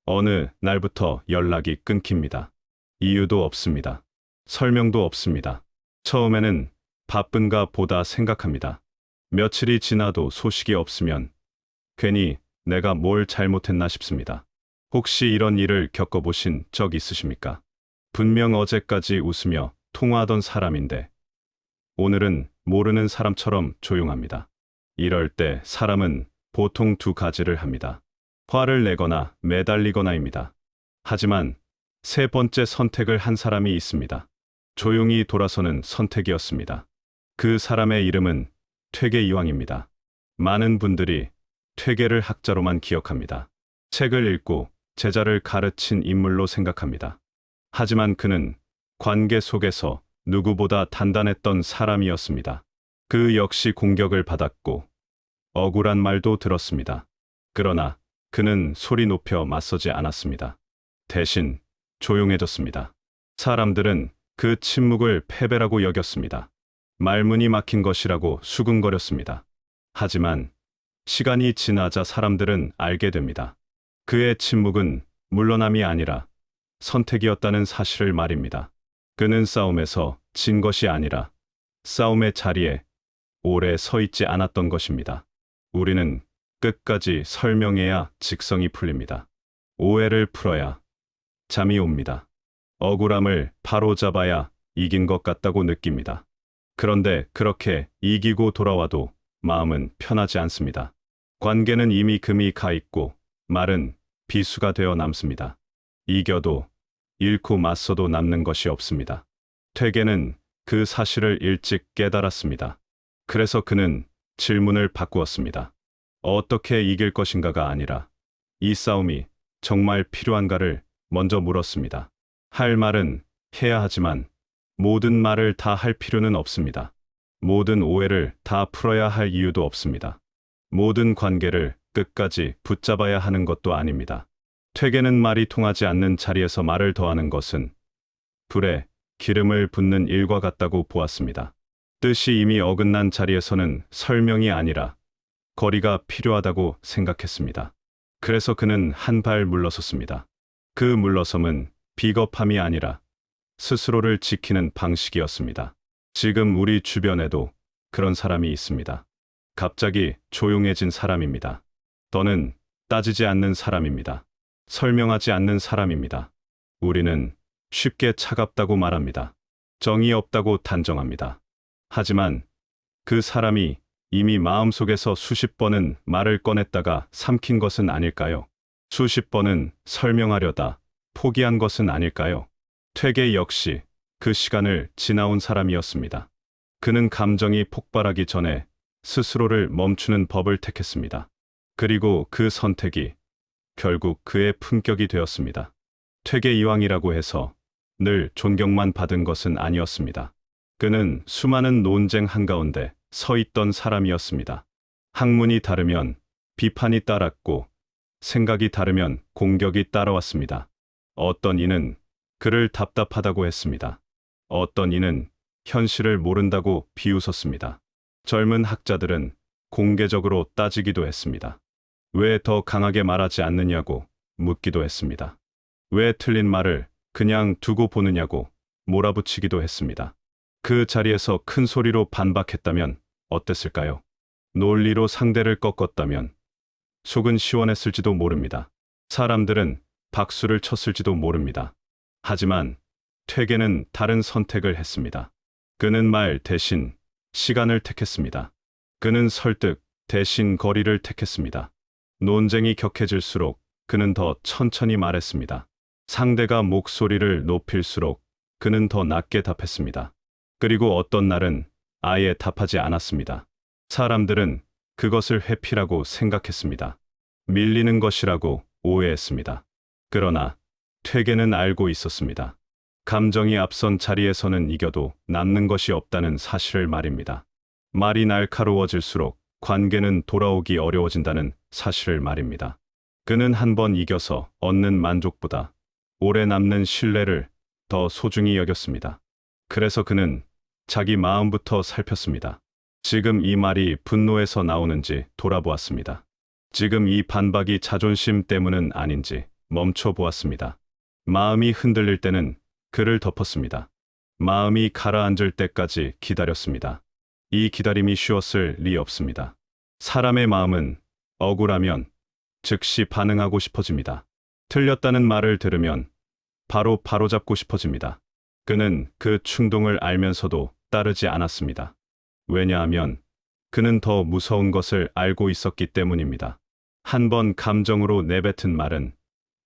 어느 날부터 연락이 끊깁니다. 이유도 없습니다. 설명도 없습니다. 처음에는 바쁜가 보다 생각합니다. 며칠이 지나도 소식이 없으면 괜히 내가 뭘 잘못했나 싶습니다. 혹시 이런 일을 겪어보신 적 있으십니까? 분명 어제까지 웃으며 통화하던 사람인데 오늘은 모르는 사람처럼 조용합니다. 이럴 때 사람은 보통 두 가지를 합니다. 화를 내거나 매달리거나입니다. 하지만 세 번째 선택을 한 사람이 있습니다. 조용히 돌아서는 선택이었습니다. 그 사람의 이름은 퇴계이왕입니다. 많은 분들이 퇴계를 학자로만 기억합니다. 책을 읽고 제자를 가르친 인물로 생각합니다. 하지만 그는 관계 속에서 누구보다 단단했던 사람이었습니다. 그 역시 공격을 받았고 억울한 말도 들었습니다. 그러나 그는 소리 높여 맞서지 않았습니다. 대신 조용해졌습니다. 사람들은 그 침묵을 패배라고 여겼습니다. 말문이 막힌 것이라고 수군거렸습니다. 하지만 시간이 지나자 사람들은 알게 됩니다. 그의 침묵은 물러남이 아니라 선택이었다는 사실을 말입니다. 그는 싸움에서 진 것이 아니라 싸움의 자리에 오래 서 있지 않았던 것입니다. 우리는 끝까지 설명해야 직성이 풀립니다. 오해를 풀어야 잠이 옵니다. 억울함을 바로잡아야 이긴 것 같다고 느낍니다. 그런데 그렇게 이기고 돌아와도 마음은 편하지 않습니다. 관계는 이미 금이 가 있고 말은 비수가 되어 남습니다. 이겨도 잃고 맞서도 남는 것이 없습니다. 퇴계는 그 사실을 일찍 깨달았습니다. 그래서 그는 질문을 바꾸었습니다. 어떻게 이길 것인가가 아니라 이 싸움이 정말 필요한가를 먼저 물었습니다. 할 말은 해야 하지만 모든 말을 다 할 필요는 없습니다. 모든 오해를 다 풀어야 할 이유도 없습니다. 모든 관계를 끝까지 붙잡아야 하는 것도 아닙니다. 퇴계는 말이 통하지 않는 자리에서 말을 더하는 것은 불에 기름을 붓는 일과 같다고 보았습니다. 뜻이 이미 어긋난 자리에서는 설명이 아니라 거리가 필요하다고 생각했습니다. 그래서 그는 한 발 물러섰습니다. 그 물러섬은 비겁함이 아니라 스스로를 지키는 방식이었습니다. 지금 우리 주변에도 그런 사람이 있습니다. 갑자기 조용해진 사람입니다. 더는 따지지 않는 사람입니다. 설명하지 않는 사람입니다. 우리는 쉽게 차갑다고 말합니다. 정이 없다고 단정합니다. 하지만 그 사람이 이미 마음속에서 수십 번은 말을 꺼냈다가 삼킨 것은 아닐까요? 수십 번은 설명하려다 포기한 것은 아닐까요? 퇴계 역시 그 시간을 지나온 사람이었습니다. 그는 감정이 폭발하기 전에 스스로를 멈추는 법을 택했습니다. 그리고 그 선택이 결국 그의 품격이 되었습니다. 퇴계이왕이라고 해서 늘 존경만 받은 것은 아니었습니다. 그는 수많은 논쟁 한가운데 서 있던 사람이었습니다. 학문이 다르면 비판이 따랐고 생각이 다르면 공격이 따라왔습니다. 어떤 이는 그를 답답하다고 했습니다. 어떤 이는 현실을 모른다고 비웃었습니다. 젊은 학자들은 공개적으로 따지기도 했습니다. 왜 더 강하게 말하지 않느냐고 묻기도 했습니다. 왜 틀린 말을 그냥 두고 보느냐고 몰아붙이기도 했습니다. 그 자리에서 큰 소리로 반박했다면 어땠을까요? 논리로 상대를 꺾었다면 속은 시원했을지도 모릅니다. 사람들은 박수를 쳤을지도 모릅니다. 하지만 퇴계는 다른 선택을 했습니다. 그는 말 대신 시간을 택했습니다. 그는 설득 대신 거리를 택했습니다. 논쟁이 격해질수록 그는 더 천천히 말했습니다. 상대가 목소리를 높일수록 그는 더 낮게 답했습니다. 그리고 어떤 날은 아예 답하지 않았습니다. 사람들은 그것을 회피라고 생각했습니다. 밀리는 것이라고 오해했습니다. 그러나 퇴계는 알고 있었습니다. 감정이 앞선 자리에서는 이겨도 남는 것이 없다는 사실을 말입니다. 말이 날카로워질수록 관계는 돌아오기 어려워진다는 사실을 말입니다. 그는 한 번 이겨서 얻는 만족보다 오래 남는 신뢰를 더 소중히 여겼습니다. 그래서 그는 자기 마음부터 살폈습니다. 지금 이 말이 분노에서 나오는지 돌아보았습니다. 지금 이 반박이 자존심 때문은 아닌지 멈춰 보았습니다. 마음이 흔들릴 때는 그를 덮었습니다. 마음이 가라앉을 때까지 기다렸습니다. 이 기다림이 쉬웠을 리 없습니다. 사람의 마음은 억울하면 즉시 반응하고 싶어집니다. 틀렸다는 말을 들으면 바로 바로잡고 싶어집니다. 그는 그 충동을 알면서도 따르지 않았습니다. 왜냐하면 그는 더 무서운 것을 알고 있었기 때문입니다. 한 번 감정으로 내뱉은 말은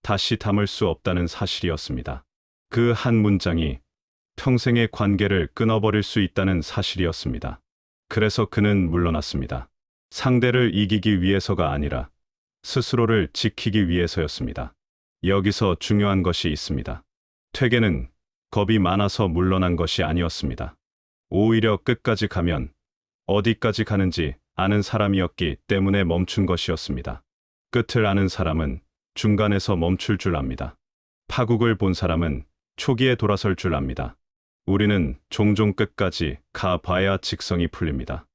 다시 담을 수 없다는 사실이었습니다. 그 한 문장이 평생의 관계를 끊어버릴 수 있다는 사실이었습니다. 그래서 그는 물러났습니다. 상대를 이기기 위해서가 아니라 스스로를 지키기 위해서였습니다. 여기서 중요한 것이 있습니다. 퇴계는 겁이 많아서 물러난 것이 아니었습니다. 오히려 끝까지 가면 어디까지 가는지 아는 사람이었기 때문에 멈춘 것이었습니다. 끝을 아는 사람은 중간에서 멈출 줄 압니다. 파국을 본 사람은 초기에 돌아설 줄 압니다. 우리는 종종 끝까지 가봐야 직성이 풀립니다.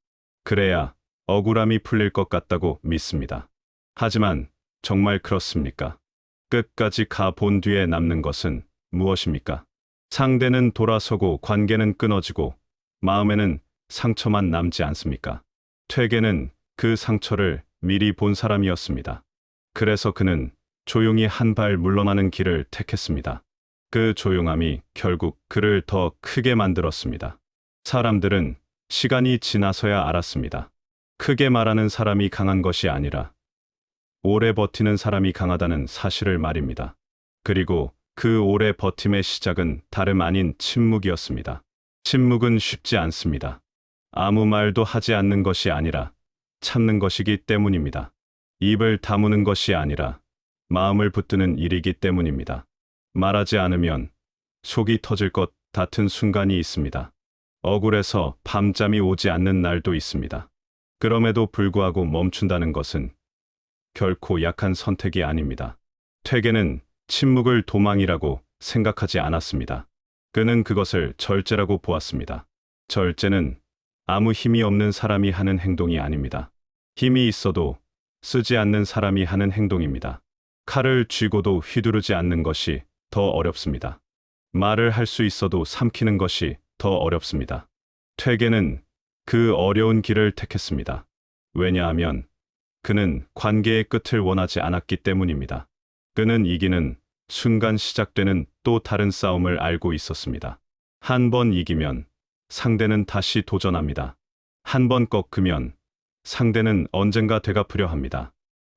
그래야 억울함이 풀릴 것 같다고 믿습니다. 하지만 정말 그렇습니까? 끝까지 가본 뒤에 남는 것은 무엇입니까? 상대는 돌아서고 관계는 끊어지고 마음에는 상처만 남지 않습니까? 퇴계는 그 상처를 미리 본 사람이었습니다. 그래서 그는 조용히 한 발 물러나는 길을 택했습니다. 그 조용함이 결국 그를 더 크게 만들었습니다. 사람들은 시간이 지나서야 알았습니다. 크게 말하는 사람이 강한 것이 아니라 오래 버티는 사람이 강하다는 사실을 말입니다. 그리고 그 오래 버팀의 시작은 다름 아닌 침묵이었습니다. 침묵은 쉽지 않습니다. 아무 말도 하지 않는 것이 아니라 참는 것이기 때문입니다. 입을 다무는 것이 아니라 마음을 붙드는 일이기 때문입니다. 말하지 않으면 속이 터질 것 같은 순간이 있습니다. 억울해서 밤잠이 오지 않는 날도 있습니다. 그럼에도 불구하고 멈춘다는 것은 결코 약한 선택이 아닙니다. 퇴계는 침묵을 도망이라고 생각하지 않았습니다. 그는 그것을 절제라고 보았습니다. 절제는 아무 힘이 없는 사람이 하는 행동이 아닙니다. 힘이 있어도 쓰지 않는 사람이 하는 행동입니다. 칼을 쥐고도 휘두르지 않는 것이 더 어렵습니다. 말을 할 수 있어도 삼키는 것이 더 어렵습니다. 퇴계는 그 어려운 길을 택했습니다. 왜냐하면 그는 관계의 끝을 원하지 않았기 때문입니다. 그는 이기는 순간 시작되는 또 다른 싸움을 알고 있었습니다. 한 번 이기면 상대는 다시 도전합니다. 한 번 꺾으면 상대는 언젠가 되갚으려 합니다.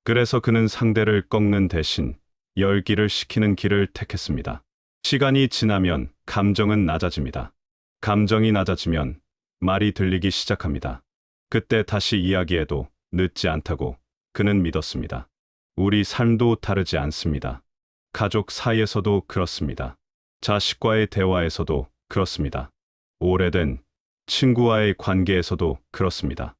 그래서 그는 상대를 꺾는 대신 열기를 식히는 길을 택했습니다. 시간이 지나면 감정은 낮아집니다. 감정이 낮아지면 말이 들리기 시작합니다. 그때 다시 이야기해도 늦지 않다고 그는 믿었습니다. 우리 삶도 다르지 않습니다. 가족 사이에서도 그렇습니다. 자식과의 대화에서도 그렇습니다. 오래된 친구와의 관계에서도 그렇습니다.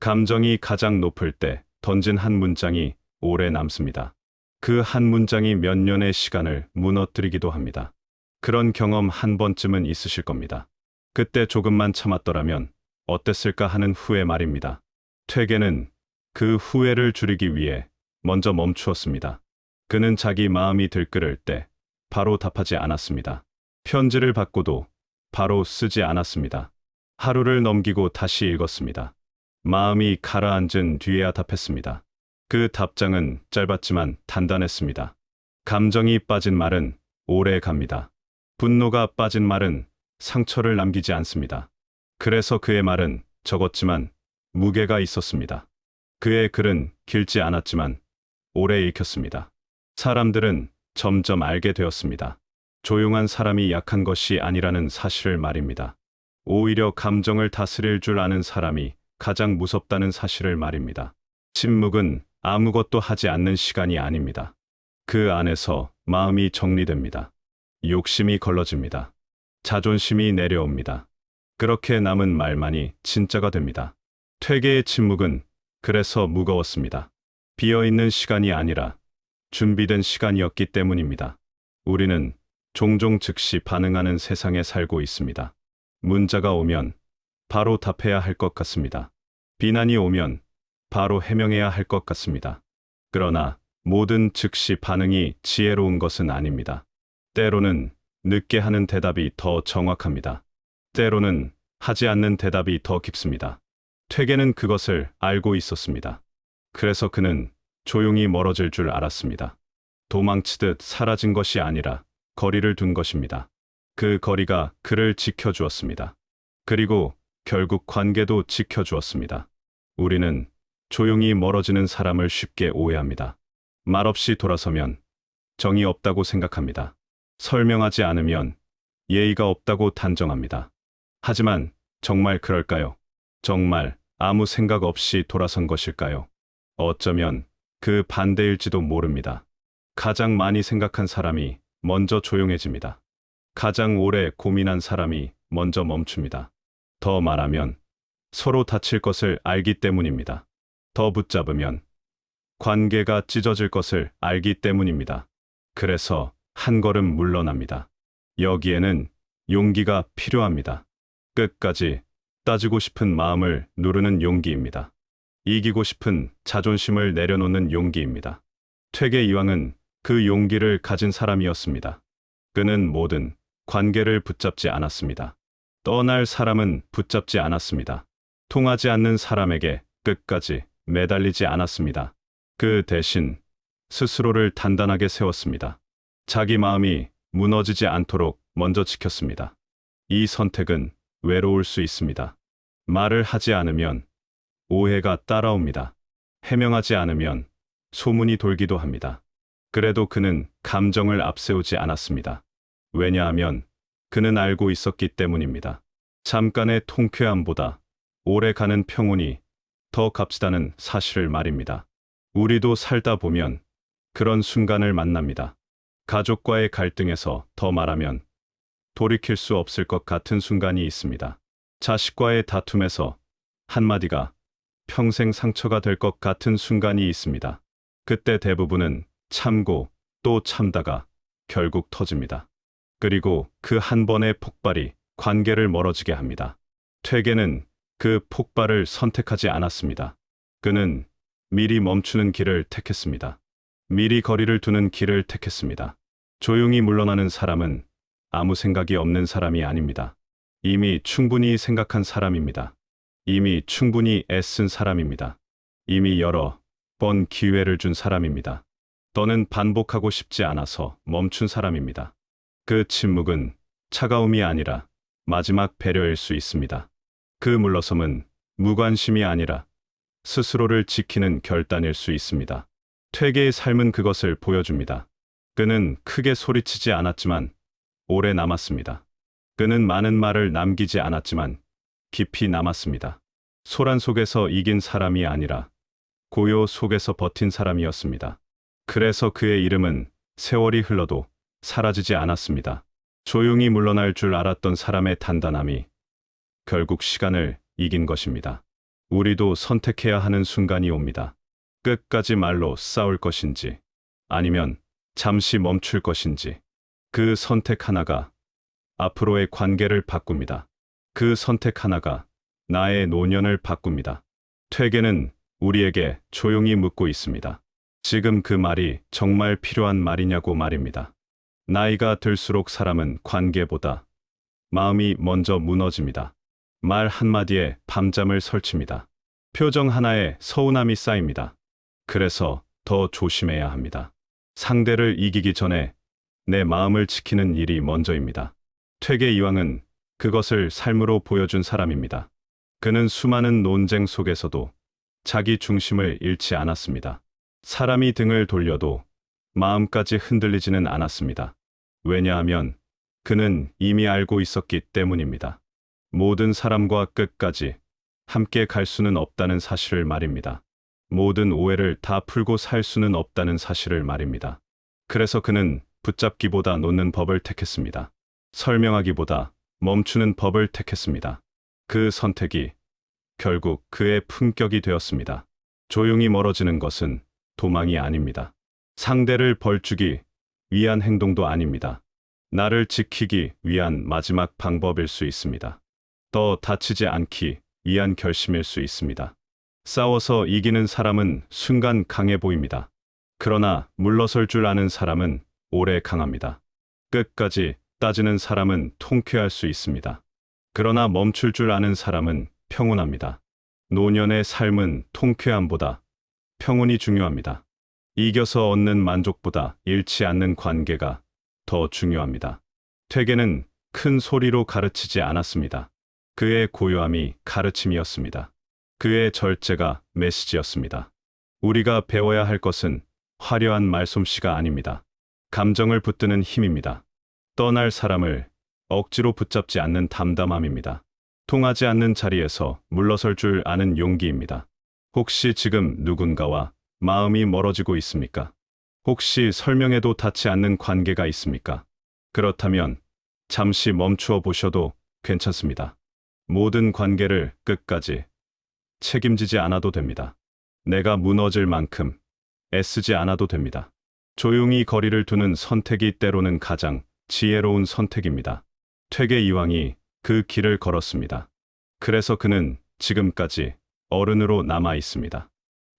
감정이 가장 높을 때 던진 한 문장이 오래 남습니다. 그 한 문장이 몇 년의 시간을 무너뜨리기도 합니다. 그런 경험 한 번쯤은 있으실 겁니다. 그때 조금만 참았더라면 어땠을까 하는 후회 말입니다. 퇴계는 그 후회를 줄이기 위해 먼저 멈추었습니다. 그는 자기 마음이 들끓을 때 바로 답하지 않았습니다. 편지를 받고도 바로 쓰지 않았습니다. 하루를 넘기고 다시 읽었습니다. 마음이 가라앉은 뒤에야 답했습니다. 그 답장은 짧았지만 단단했습니다. 감정이 빠진 말은 오래 갑니다. 분노가 빠진 말은 상처를 남기지 않습니다. 그래서 그의 말은 적었지만 무게가 있었습니다. 그의 글은 길지 않았지만 오래 읽혔습니다. 사람들은 점점 알게 되었습니다. 조용한 사람이 약한 것이 아니라는 사실을 말입니다. 오히려 감정을 다스릴 줄 아는 사람이 가장 무섭다는 사실을 말입니다. 침묵은 아무것도 하지 않는 시간이 아닙니다. 그 안에서 마음이 정리됩니다. 욕심이 걸러집니다. 자존심이 내려옵니다. 그렇게 남은 말만이 진짜가 됩니다. 퇴계의 침묵은 그래서 무거웠습니다. 비어있는 시간이 아니라 준비된 시간이었기 때문입니다. 우리는 종종 즉시 반응하는 세상에 살고 있습니다. 문자가 오면 바로 답해야 할 것 같습니다. 비난이 오면 바로 해명해야 할 것 같습니다. 그러나 모든 즉시 반응이 지혜로운 것은 아닙니다. 때로는 늦게 하는 대답이 더 정확합니다. 때로는 하지 않는 대답이 더 깊습니다. 퇴계는 그것을 알고 있었습니다. 그래서 그는 조용히 멀어질 줄 알았습니다. 도망치듯 사라진 것이 아니라 거리를 둔 것입니다. 그 거리가 그를 지켜주었습니다. 그리고 결국 관계도 지켜주었습니다. 우리는 조용히 멀어지는 사람을 쉽게 오해합니다. 말없이 돌아서면 정이 없다고 생각합니다. 설명하지 않으면 예의가 없다고 단정합니다. 하지만 정말 그럴까요? 정말 아무 생각 없이 돌아선 것일까요? 어쩌면 그 반대일지도 모릅니다. 가장 많이 생각한 사람이 먼저 조용해집니다. 가장 오래 고민한 사람이 먼저 멈춥니다. 더 말하면 서로 다칠 것을 알기 때문입니다. 더 붙잡으면 관계가 찢어질 것을 알기 때문입니다. 그래서 한 걸음 물러납니다. 여기에는 용기가 필요합니다. 끝까지 따지고 싶은 마음을 누르는 용기입니다. 이기고 싶은 자존심을 내려놓는 용기입니다. 퇴계 이황은 그 용기를 가진 사람이었습니다. 그는 모든 관계를 붙잡지 않았습니다. 떠날 사람은 붙잡지 않았습니다. 통하지 않는 사람에게 끝까지 매달리지 않았습니다. 그 대신 스스로를 단단하게 세웠습니다. 자기 마음이 무너지지 않도록 먼저 지켰습니다. 이 선택은 외로울 수 있습니다. 말을 하지 않으면 오해가 따라옵니다. 해명하지 않으면 소문이 돌기도 합니다. 그래도 그는 감정을 앞세우지 않았습니다. 왜냐하면 그는 알고 있었기 때문입니다. 잠깐의 통쾌함보다 오래가는 평온이 더 값지다는 사실을 말입니다. 우리도 살다 보면 그런 순간을 만납니다. 가족과의 갈등에서 더 말하면 돌이킬 수 없을 것 같은 순간이 있습니다. 자식과의 다툼에서 한마디가 평생 상처가 될 것 같은 순간이 있습니다. 그때 대부분은 참고 또 참다가 결국 터집니다. 그리고 그 한 번의 폭발이 관계를 멀어지게 합니다. 퇴계는 그 폭발을 선택하지 않았습니다. 그는 미리 멈추는 길을 택했습니다. 미리 거리를 두는 길을 택했습니다. 조용히 물러나는 사람은 아무 생각이 없는 사람이 아닙니다. 이미 충분히 생각한 사람입니다. 이미 충분히 애쓴 사람입니다. 이미 여러 번 기회를 준 사람입니다. 더는 반복하고 싶지 않아서 멈춘 사람입니다. 그 침묵은 차가움이 아니라 마지막 배려일 수 있습니다. 그 물러섬은 무관심이 아니라 스스로를 지키는 결단일 수 있습니다. 퇴계의 삶은 그것을 보여줍니다. 그는 크게 소리치지 않았지만 오래 남았습니다. 그는 많은 말을 남기지 않았지만 깊이 남았습니다. 소란 속에서 이긴 사람이 아니라 고요 속에서 버틴 사람이었습니다. 그래서 그의 이름은 세월이 흘러도 사라지지 않았습니다. 조용히 물러날 줄 알았던 사람의 단단함이 결국 시간을 이긴 것입니다. 우리도 선택해야 하는 순간이 옵니다. 끝까지 말로 싸울 것인지 아니면 잠시 멈출 것인지. 그 선택 하나가 앞으로의 관계를 바꿉니다. 그 선택 하나가 나의 노년을 바꿉니다. 퇴계는 우리에게 조용히 묻고 있습니다. 지금 그 말이 정말 필요한 말이냐고 말입니다. 나이가 들수록 사람은 관계보다 마음이 먼저 무너집니다. 말 한마디에 밤잠을 설칩니다. 표정 하나에 서운함이 쌓입니다. 그래서 더 조심해야 합니다. 상대를 이기기 전에 내 마음을 지키는 일이 먼저입니다. 퇴계 이황은 그것을 삶으로 보여준 사람입니다. 그는 수많은 논쟁 속에서도 자기 중심을 잃지 않았습니다. 사람이 등을 돌려도 마음까지 흔들리지는 않았습니다. 왜냐하면 그는 이미 알고 있었기 때문입니다. 모든 사람과 끝까지 함께 갈 수는 없다는 사실을 말입니다. 모든 오해를 다 풀고 살 수는 없다는 사실을 말입니다. 그래서 그는 붙잡기보다 놓는 법을 택했습니다. 설명하기보다 멈추는 법을 택했습니다. 그 선택이 결국 그의 품격이 되었습니다. 조용히 멀어지는 것은 도망이 아닙니다. 상대를 벌주기 위한 행동도 아닙니다. 나를 지키기 위한 마지막 방법일 수 있습니다. 더 다치지 않기 위한 결심일 수 있습니다. 싸워서 이기는 사람은 순간 강해 보입니다. 그러나 물러설 줄 아는 사람은 오래 강합니다. 끝까지 따지는 사람은 통쾌할 수 있습니다. 그러나 멈출 줄 아는 사람은 평온합니다. 노년의 삶은 통쾌함보다 평온이 중요합니다. 이겨서 얻는 만족보다 잃지 않는 관계가 더 중요합니다. 퇴계는 큰 소리로 가르치지 않았습니다. 그의 고요함이 가르침이었습니다. 그의 절제가 메시지였습니다. 우리가 배워야 할 것은 화려한 말솜씨가 아닙니다. 감정을 붙드는 힘입니다. 떠날 사람을 억지로 붙잡지 않는 담담함입니다. 통하지 않는 자리에서 물러설 줄 아는 용기입니다. 혹시 지금 누군가와 마음이 멀어지고 있습니까? 혹시 설명해도 닿지 않는 관계가 있습니까? 그렇다면 잠시 멈추어 보셔도 괜찮습니다. 모든 관계를 끝까지 책임지지 않아도 됩니다. 내가 무너질 만큼 애쓰지 않아도 됩니다. 조용히 거리를 두는 선택이 때로는 가장 지혜로운 선택입니다. 퇴계 이황이 그 길을 걸었습니다. 그래서 그는 지금까지 어른으로 남아 있습니다.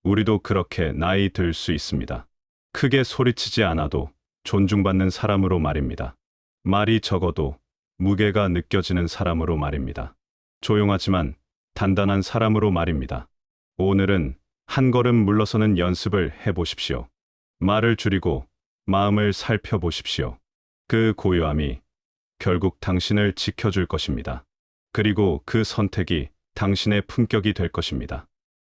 우리도 그렇게 나이 들 수 있습니다. 크게 소리치지 않아도 존중받는 사람으로 말입니다. 말이 적어도 무게가 느껴지는 사람으로 말입니다. 조용하지만 단단한 사람으로 말입니다. 오늘은 한 걸음 물러서는 연습을 해보십시오. 말을 줄이고 마음을 살펴보십시오. 그 고요함이 결국 당신을 지켜줄 것입니다. 그리고 그 선택이 당신의 품격이 될 것입니다.